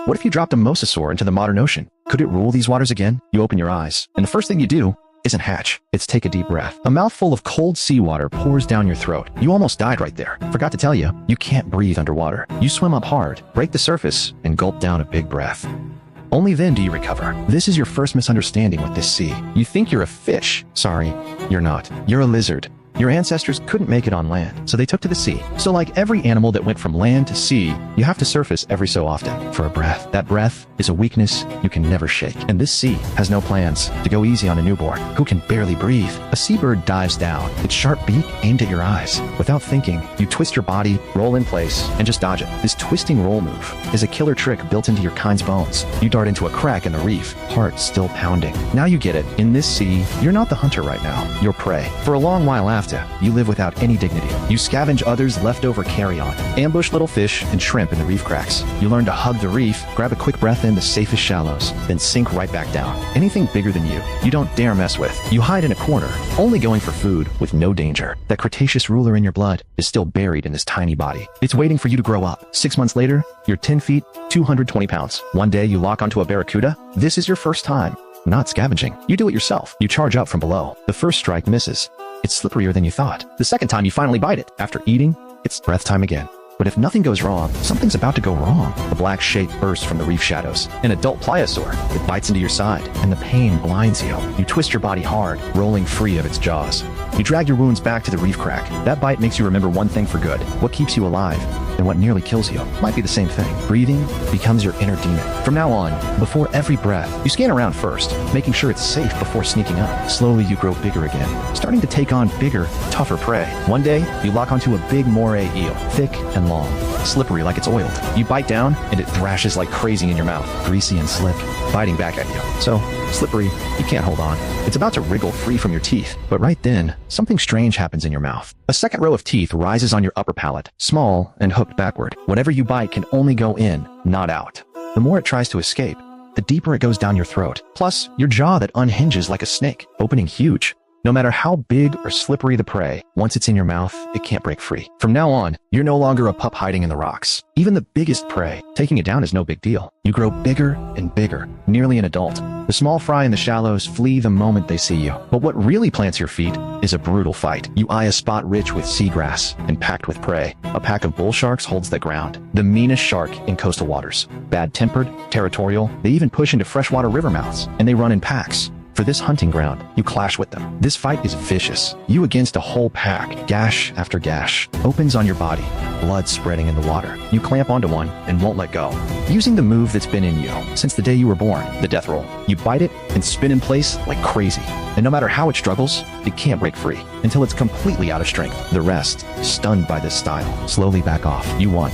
What if you dropped a mosasaur into the modern ocean? Could it rule these waters again? You open your eyes, and the first thing you do isn't hatch. It's take a deep breath. A mouthful of cold seawater pours down your throat. You almost died right there. Forgot to tell you, you can't breathe underwater. You swim up hard, break the surface, and gulp down a big breath. Only then do you recover. This is your first misunderstanding with this sea. You think you're a fish. Sorry, you're not. You're a lizard. Your ancestors couldn't make it on land, so they took to the sea. So like every animal that went from land to sea, you have to surface every so often for a breath. That breath is a weakness you can never shake. And this sea has no plans to go easy on a newborn who can barely breathe. A seabird dives down, its sharp beak aimed at your eyes. Without thinking, you twist your body, roll in place, and just dodge it. This twisting roll move is a killer trick built into your kind's bones. You dart into a crack in the reef, heart still pounding. Now you get it. In this sea, you're not the hunter right now. You're prey. For a long while after, you live without any dignity. You scavenge others' leftover carry-on, ambush little fish and shrimp in the reef cracks. You learn to hug the reef, grab a quick breath in the safest shallows, then sink right back down. Anything bigger than you don't dare mess with. You hide in a corner, only going for food with no danger. That Cretaceous ruler in your blood is still buried in this tiny body. It's waiting for you to grow up. 6 months later, you're 10 feet, 220 pounds. One day you lock onto a barracuda. This is your first time. Not scavenging. You do it yourself. You charge up from below. The first strike misses. It's slipperier than you thought. The second time you finally bite it. After eating, it's breath time again. But if nothing goes wrong, something's about to go wrong. A black shape bursts from the reef shadows. An adult pliosaur. It bites into your side, and the pain blinds you. You twist your body hard, rolling free of its jaws. You drag your wounds back to the reef crack. That bite makes you remember one thing for good. What keeps you alive and what nearly kills you might be the same thing. Breathing becomes your inner demon. From now on, before every breath, you scan around first, making sure it's safe before sneaking up. Slowly you grow bigger again, starting to take on bigger, tougher prey. One day, you lock onto a big moray eel, thick and long, slippery like it's oiled. You bite down, and it thrashes like crazy in your mouth, greasy and slick, biting back at you. So slippery, you can't hold on. It's about to wriggle free from your teeth, but right then, something strange happens in your mouth. A second row of teeth rises on your upper palate, small and hooked backward. Whatever you bite can only go in, not out. The more it tries to escape, the deeper it goes down your throat. Plus, your jaw that unhinges like a snake, opening huge. No matter how big or slippery the prey, once it's in your mouth, it can't break free. From now on, you're no longer a pup hiding in the rocks. Even the biggest prey, taking it down is no big deal. You grow bigger and bigger, nearly an adult. The small fry in the shallows flee the moment they see you. But what really plants your feet is a brutal fight. You eye a spot rich with seagrass and packed with prey. A pack of bull sharks holds the ground. The meanest shark in coastal waters. Bad-tempered, territorial, they even push into freshwater river mouths, and they run in packs. For this hunting ground, you clash with them. This fight is vicious. You against a whole pack, gash after gash, opens on your body, blood spreading in the water. You clamp onto one and won't let go. Using the move that's been in you since the day you were born, the death roll. You bite it and spin in place like crazy. And no matter how it struggles, it can't break free until it's completely out of strength. The rest, stunned by this style, slowly back off. You won.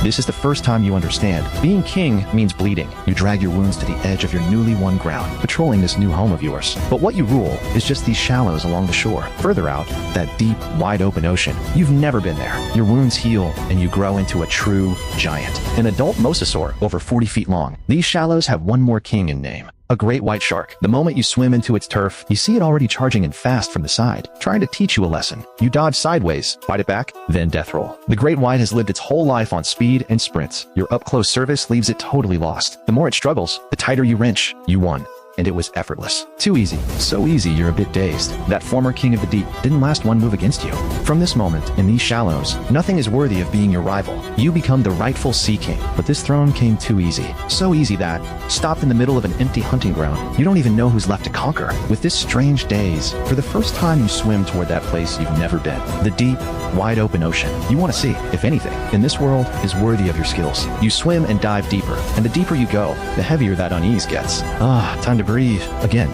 This is the first time you understand. Being king means bleeding. You drag your wounds to the edge of your newly won ground, patrolling this new home of yours. But what you rule is just these shallows along the shore. Further out, that deep, wide open ocean. You've never been there. Your wounds heal, and you grow into a true giant. An adult mosasaur, over 40 feet long. These shallows have one more king in name. A great white shark. The moment you swim into its turf, you see it already charging in fast from the side, trying to teach you a lesson. You dodge sideways, fight it back, then death roll. The great white has lived its whole life on speed and sprints. Your up-close service leaves it totally lost. The more it struggles, the tighter you wrench. You won. And it was effortless. Too easy. So easy you're a bit dazed. That former king of the deep didn't last one move against you. From this moment, in these shallows, nothing is worthy of being your rival. You become the rightful sea king. But this throne came too easy. So easy that, stopped in the middle of an empty hunting ground, you don't even know who's left to conquer. With this strange daze, for the first time you swim toward that place you've never been. The deep, wide open ocean. You want to see, if anything, in this world is worthy of your skills. You swim and dive deeper, and the deeper you go, the heavier that unease gets. Time to breathe again.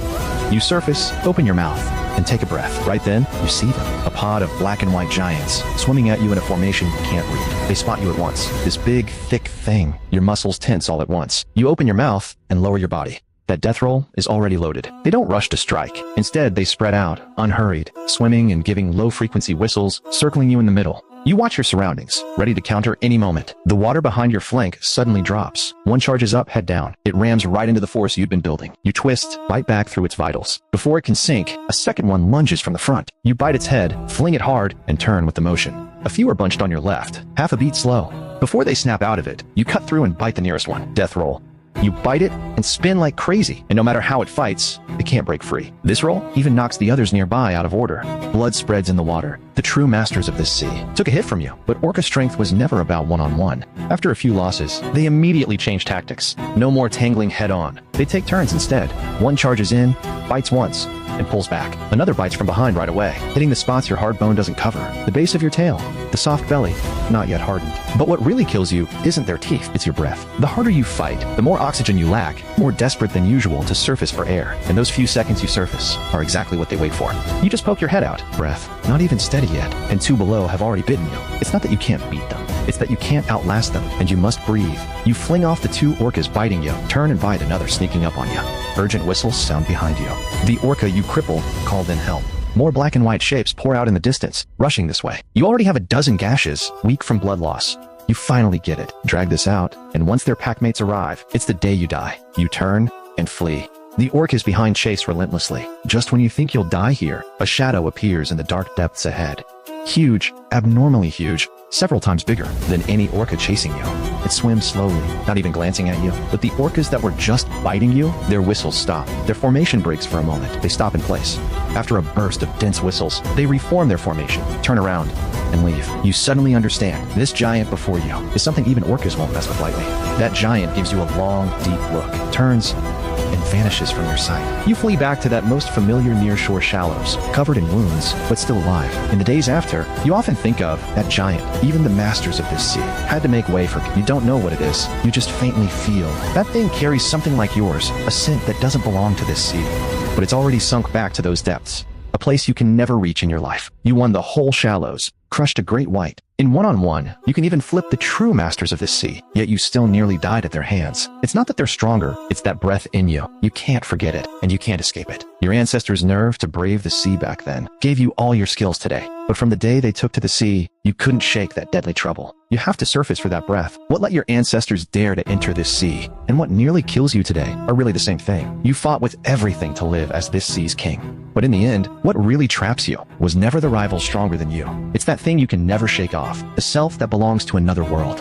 You surface, open your mouth, and take a breath. Right then, you see them. A pod of black and white giants, swimming at you in a formation you can't read. They spot you at once. This big, thick thing. Your muscles tense all at once. You open your mouth and lower your body. That death roll is already loaded. They don't rush to strike. Instead, they spread out, unhurried, swimming and giving low-frequency whistles, circling you in the middle. You watch your surroundings, ready to counter any moment. The water behind your flank suddenly drops. One charges up, head down. It rams right into the force you'd been building. You twist, bite back through its vitals. Before it can sink, a second one lunges from the front. You bite its head, fling it hard, and turn with the motion. A few are bunched on your left, half a beat slow. Before they snap out of it, you cut through and bite the nearest one. Death roll. You bite it and spin like crazy, and no matter how it fights, it can't break free. This roll even knocks the others nearby out of order. Blood spreads in the water. The true masters of this sea took a hit from you, but Orca strength was never about one-on-one. After a few losses, they immediately change tactics. No more tangling head-on. They take turns instead. One charges in, bites once, and pulls back. Another bites from behind right away, hitting the spots your hard bone doesn't cover. The base of your tail, the soft belly, not yet hardened. But what really kills you isn't their teeth, it's your breath. The harder you fight, the more oxygen you lack, more desperate than usual to surface for air. And those few seconds you surface are exactly what they wait for. You just poke your head out. Breath, not even steady yet, and two below have already bitten you. It's not that you can't beat them. It's that you can't outlast them, and you must breathe. You fling off the two orcas biting you, turn and bite another sneaking up on you. Urgent whistles sound behind you. The orca you crippled called in help. More black and white shapes pour out in the distance, rushing this way. You already have a dozen gashes, weak from blood loss. You finally get it. Drag this out, and once their packmates arrive, it's the day you die. You turn and flee. The orcas behind chase relentlessly. Just when you think you'll die here, a shadow appears in the dark depths ahead. Huge, abnormally huge, several times bigger than any orca chasing you. It swims slowly, not even glancing at you. But the orcas that were just biting you, their whistles stop. Their formation breaks for a moment. They stop in place. After a burst of dense whistles, they reform their formation, turn around, and leave. You suddenly understand this giant before you is something even orcas won't mess with lightly. That giant gives you a long, deep look, turns, and vanishes from your sight. You flee back to that most familiar nearshore shallows, covered in wounds, but still alive. In the days after, you often think of that giant. Even the masters of this sea had to make way for you. Don't know what it is. You just faintly feel. That thing carries something like yours, a scent that doesn't belong to this sea. But it's already sunk back to those depths, a place you can never reach in your life. You won the whole shallows, crushed a great white. In one-on-one, you can even flip the true masters of this sea, yet you still nearly died at their hands. It's not that they're stronger, it's that breath in you. You can't forget it, and you can't escape it. Your ancestors' nerve to brave the sea back then gave you all your skills today. But from the day they took to the sea, you couldn't shake that deadly trouble. You have to surface for that breath. What let your ancestors dare to enter this sea, and what nearly kills you today, are really the same thing. You fought with everything to live as this sea's king. But in the end, what really traps you was never the rival stronger than you. It's that thing you can never shake off, the self that belongs to another world.